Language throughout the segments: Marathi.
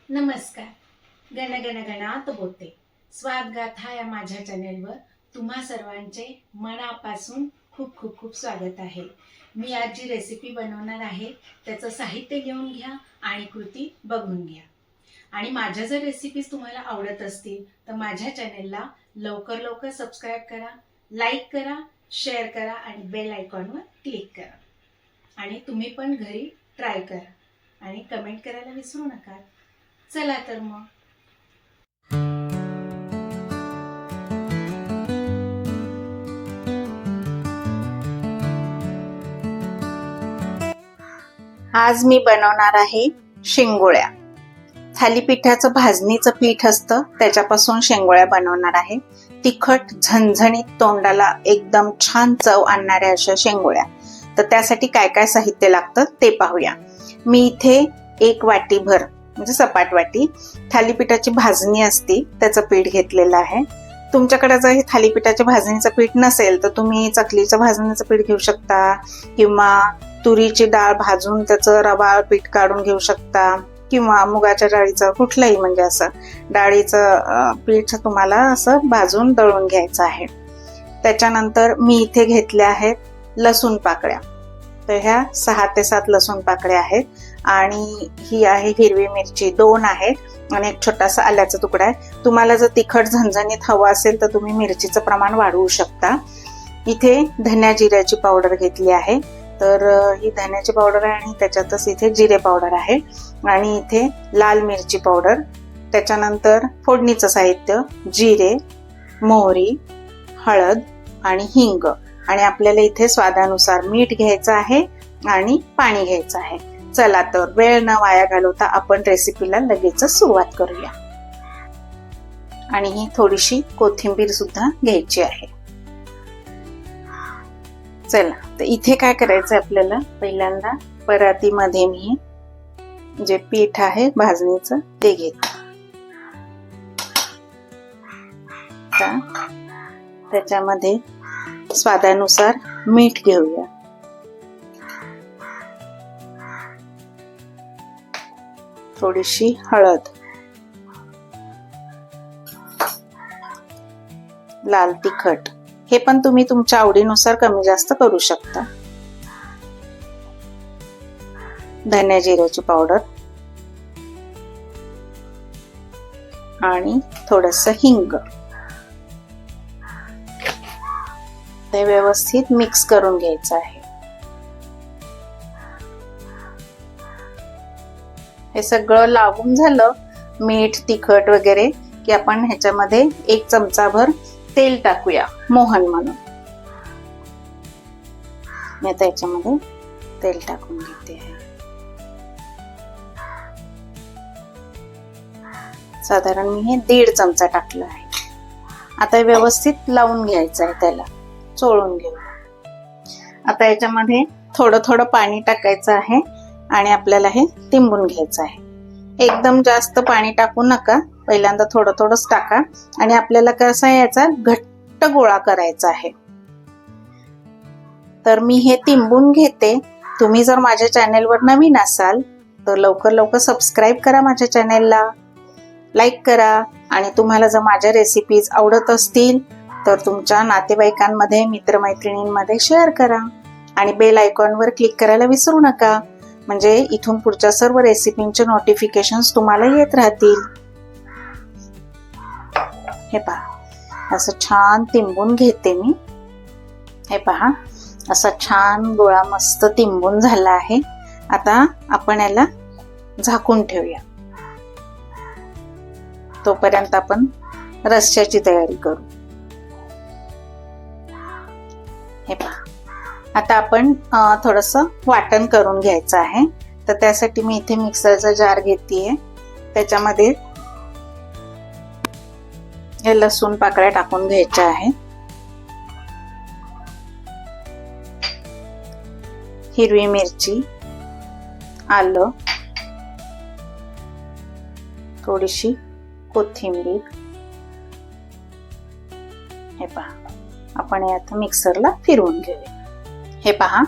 नमस्कार. गण गणात बोलते. स्वादगाथा या माझ्या चॅनेलवर तुम्हा सर्वांचे मनापासून खूप खूप खूप स्वागत आहे. मी आज जी रेसिपी बनवणार आहे त्याचं साहित्य घेऊन घ्या आणि कृती बघून घ्या. आणि माझ्या जर रेसिपीज तुम्हाला आवडत असतील तर माझ्या चॅनेलला लवकर लवकर सबस्क्राईब करा, लाईक करा, शेअर करा आणि बेल आयकॉनवर क्लिक करा. आणि तुम्ही पण घरी ट्राय करा आणि कमेंट करायला विसरू नका. चला तर मग. आज मी बनवणार आहे शेंगोळ्या. थालीपीठाचं भाजणीचं पीठ असतं त्याच्यापासून शेंगोळ्या बनवणार आहे. तिखट झणझणीत तोंडाला एकदम छान चव आणणाऱ्या अशा शेंगोळ्या. तर त्यासाठी काय काय साहित्य लागतं ते पाहूया. मी इथे 1 वाटीभर म्हणजे सपाट वाटी थालीपीठाची भाजणी असते त्याचं पीठ घेतलेलं आहे. तुमच्याकडे जर हे थालीपीठाच्या भाजणीचं पीठ नसेल तर तुम्ही चकलीचं भाजणीचं पीठ घेऊ शकता किंवा तुरीची डाळ भाजून त्याचं रवाळ पीठ काढून घेऊ शकता किंवा मुगाच्या डाळीचं कुठलंही म्हणजे असं डाळीचं पीठ तुम्हाला असं भाजून दळून घ्यायचं आहे. त्याच्यानंतर मी इथे घेतल्या आहेत लसूण पाकळ्या. तर ह्या 6 ते 7 लसूण पाकळ्या आहेत आणि ही आहे हिरवी मिरची 2 आहेत आणि एक छोटासा आल्याचा तुकडा आहे. तुम्हाला जर तिखट झणझणीत हवं असेल तर तुम्ही मिरचीचं प्रमाण वाढवू शकता. इथे धन्या जिऱ्याची पावडर घेतली आहे. तर ही धन्याची पावडर आहे आणि त्याच्यातच इथे जिरे पावडर आहे आणि इथे लाल मिरची पावडर. त्याच्यानंतर फोडणीचं साहित्य जिरे, मोहरी, हळद आणि हिंग आणि आपल्याला इथे स्वादानुसार मीठ घ्यायचं आहे आणि पाणी घ्यायचं आहे. चला तर वेळ न वाया घालवता आपण रेसिपीला लगेच सुरुवात करूया. आणि ही थोडीशी कोथिंबीर सुद्धा घ्यायची आहे. चला तर इथे काय करायचं आपल्याला, पहिल्यांदा परातीमध्ये मी जे पीठ आहे भाजणीचं ते घेते. त्याच्यामध्ये स्वादानुसार मीठ घेऊया. थोडीशी हळद, लाल तिखट, हे पण तुम्ही तुमच्या आवडीनुसार कमी जास्त करू शकता. धन्या जिऱ्याची पावडर आणि थोडंसं हिंग. ते व्यवस्थित मिक्स करून घ्यायचं आहे. हे सगळं लावून झालं मीठ तिखट वगैरे की आपण ह्याच्यामध्ये 1 चमचाभर तेल टाकूया मोहन म्हणून. मी आता याच्यामध्ये तेल टाकून घेते आहे. साधारण मी हे 1.5 चमचा टाकलं आहे. आता व्यवस्थित लावून घ्यायचं आहे, त्याला चोळून घेऊ. आता याच्यामध्ये थोडं थोडं पाणी टाकायचं आहे आणि आपल्याला हे तिंबून घ्यायचं आहे. एकदम जास्त पाणी टाकू नका, पहिल्यांदा थोडं थोडंच टाका. आणि आपल्याला कसा याचा घट्ट गोळा करायचा आहे. तर मी हे तिंबून घेते. तुम्ही जर माझ्या चॅनेलवर नवीन असाल तर लवकर लवकर सबस्क्राईब करा माझ्या चॅनेलला, लाईक करा आणि तुम्हाला जर माझ्या रेसिपीज आवडत असतील तर तुमच्या नातेवाईकांमध्ये मित्रमैत्रिणींमध्ये शेअर करा आणि बेल आयकॉनवर क्लिक करायला विसरू नका. म्हणजे इथून पुढच्या सर्व रेसिपींचे नोटिफिकेशन्स तुम्हाला येत राहतील. हे पहा, असं छान तिंबून घेते मी. हे पहा, असा छान गोळा मस्त तिंबून झाला आहे. आता आपण याला झाकून ठेवूया. तोपर्यंत आपण रस्स्याची तयारी करू. हे पहा, आता आपण थोडंसं वाटण करून घ्यायचं आहे. तर त्यासाठी मी इथे मिक्सरचा जार घेतेय. त्याच्यामध्ये हे लसूण पाकळ्या टाकून घ्यायच्या आहेत. हिरवी मिरची, आलं, थोडीशी कोथिंबीर. हे पहा, आपण हे आता मिक्सरला फिरवून घेऊया. हे पहा,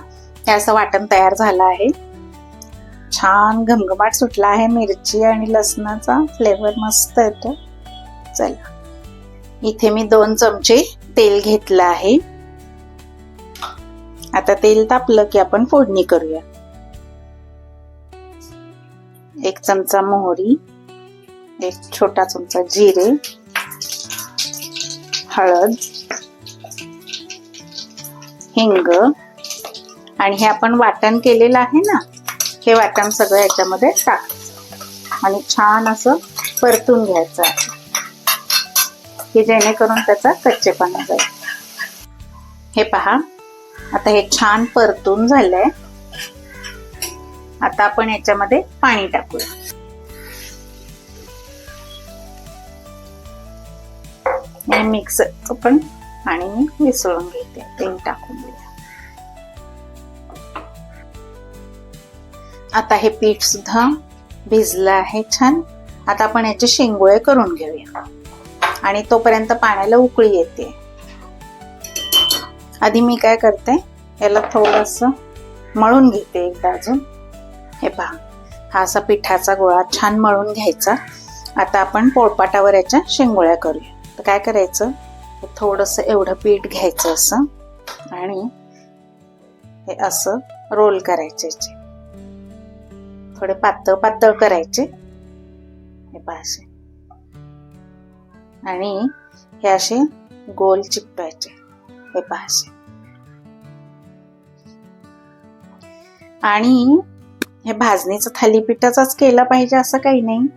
हे असं वाटण तयार झालं आहे. छान घमघमाट सुटला आहे. मिरची आणि लसणाचा फ्लेवर मस्त येतो. चला, इथे मी 2 चमचे तेल घेतलं आहे. आता तेल तापलं की आपण फोडणी करूया. 1 चमचा मोहरी, 1 छोटा चमचा जिरे, हळद, हिंग आणि हे आपण वाटण केलेलं आहे ना, हे वाटण सगळं याच्यामध्ये टाकायचं आणि छान असं परतून घ्यायचं आहे की जेणेकरून त्याचा कच्चेपणा जाईल. हे पहा, आता हे छान परतून झालंय. आता आपण याच्यामध्ये पाणी टाकूया. हे मिक्सरचं पण पाणी मी मिसळून घेते. तेल टाकून देऊया. आता हे पीठ सुद्धा भिजलं आहे छान. आता आपण याचे शेंगोळे करून घेऊया आणि तोपर्यंत पाण्याला उकळी येते. आधी मी काय करते, याला थोडंसं मळून घेते एकदा अजून. हे पहा, हा असा पिठाचा गोळा छान मळून घ्यायचा. आता आपण पोळपाटावर याच्या शेंगोळ्या करूया. तर काय करायचं, थोडंसं एवढं पीठ घ्यायचं असं आणि हे असं रोल करायचे. थोडे पातळ पातळ करायचे. हे पहा असे, आणि हे असे गोल चिकटवायचे. हे पहा असे. आणि हे भाजणीचं थालीपीठाचाच केलं पाहिजे असं काही नाही.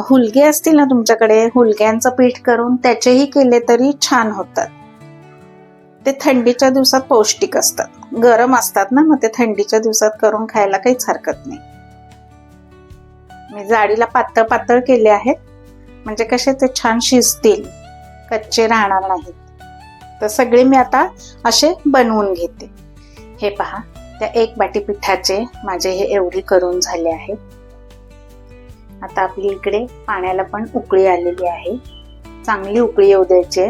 हुलगे असतील ना तुमच्याकडे, हुलग्यांचं पीठ करून त्याचेही केले तरी छान होतात. ते थंडीच्या दिवसात पौष्टिक असतात. गरम असतात ना, मग ते थंडीच्या दिवसात करून खायला काहीच हरकत नाही. मी जाडीला पातळ पातळ केले आहेत म्हणजे कसे ते छान शिजतील, कच्चे राहणार नाहीत. तर सगळे मी आता असे बनवून घेते. हे पहा, त्या 1 वाटी पिठाचे माझे हे एवढे करून झाले आहेत. आता आपली इकडे पाण्याला पण उकळी आलेली आहे. चांगली उकळी येऊ द्यायची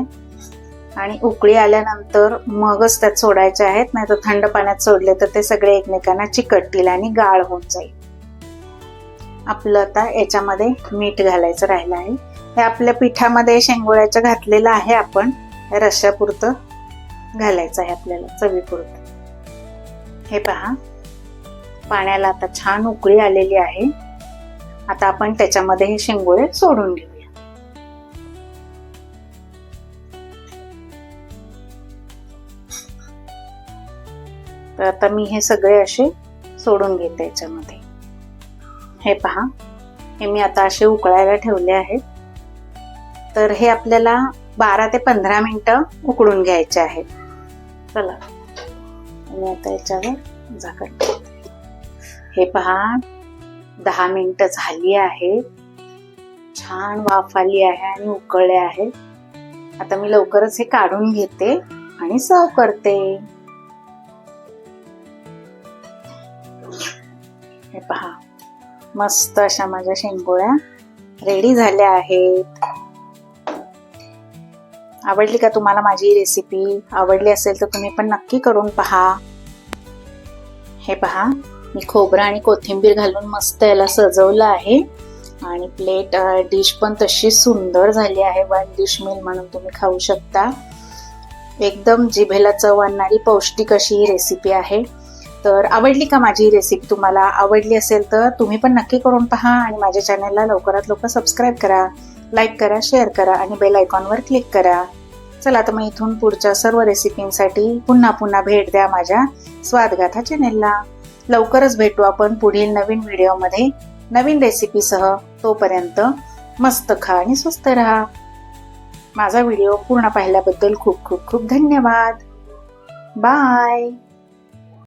आणि उकळी आल्यानंतर मगच त्यात सोडायचे आहेत. नाही तर थंड पाण्यात सोडले तर ते सगळे एकमेकांना चिकटतील आणि गाळ होऊन जाईल. आपलं आता याच्यामध्ये मीठ घालायचं राहिलं आहे. हे आपल्या पिठामध्ये शेंगोळ्याचं घातलेलं आहे. आपण रश्श्यापुरतं घालायचं आहे आपल्याला, चवीपुरतं. हे पहा, पाण्याला आता छान उकळी आलेली आहे. आता आपण त्याच्यामध्ये हे शेंगोळे सोडून घेऊया. तर आता मी हे सगळे असे सोडून घेते याच्यामध्ये. हे पहा, हे मी आता असे उकळायला ठेवले आहेत. तर हे आपल्याला 12 ते 15 मिनिटं उकळून घ्यायचे आहेत. चला, मी आता याच्यावर झाकण ठेवते. हे पहा, 10 मिनिटं झाली आहेत. छान वाफ आली आहे आणि उकळले आहे. आता मी लवकरच हे काढून घेते आणि सर्व करते. हे पहा, मस्त अशा माझ्या शेंगोळ्या रेडी झाल्या आहेत. आवडली का तुम्हाला माझी रेसिपी? आवडली असेल तर तुम्ही पण नक्की करून पहा. हे पहा, मी खोबरं आणि कोथिंबीर घालून मस्त याला सजवलं आहे आणि प्लेट डिश पण तशी सुंदर झाली आहे. 1 डिश मील म्हणून तुम्ही खाऊ शकता. एकदम जिभेला चव आणणारी पौष्टिक अशी ही रेसिपी आहे. तर आवडली का माझी रेसिपी? तुम्हाला आवडली असेल तर तुम्ही पण नक्की करून पहा आणि माझ्या चॅनलला लवकरात लवकर सबस्क्राईब करा, लाईक करा, शेअर करा आणि बेल आयकॉनवर क्लिक करा. चला, तर मग इथून पुढच्या सर्व रेसिपींसाठी पुन्हा पुन्हा भेट द्या माझ्या स्वादगाथा चॅनेलला. लवकरच भेटू आपण पुढील नवीन व्हिडिओमध्ये नवीन रेसिपीसह. तोपर्यंत मस्त खा आणि स्वस्त राहा. माझा व्हिडिओ पूर्ण पाहिल्याबद्दल खूप खूप खूप धन्यवाद. बाय.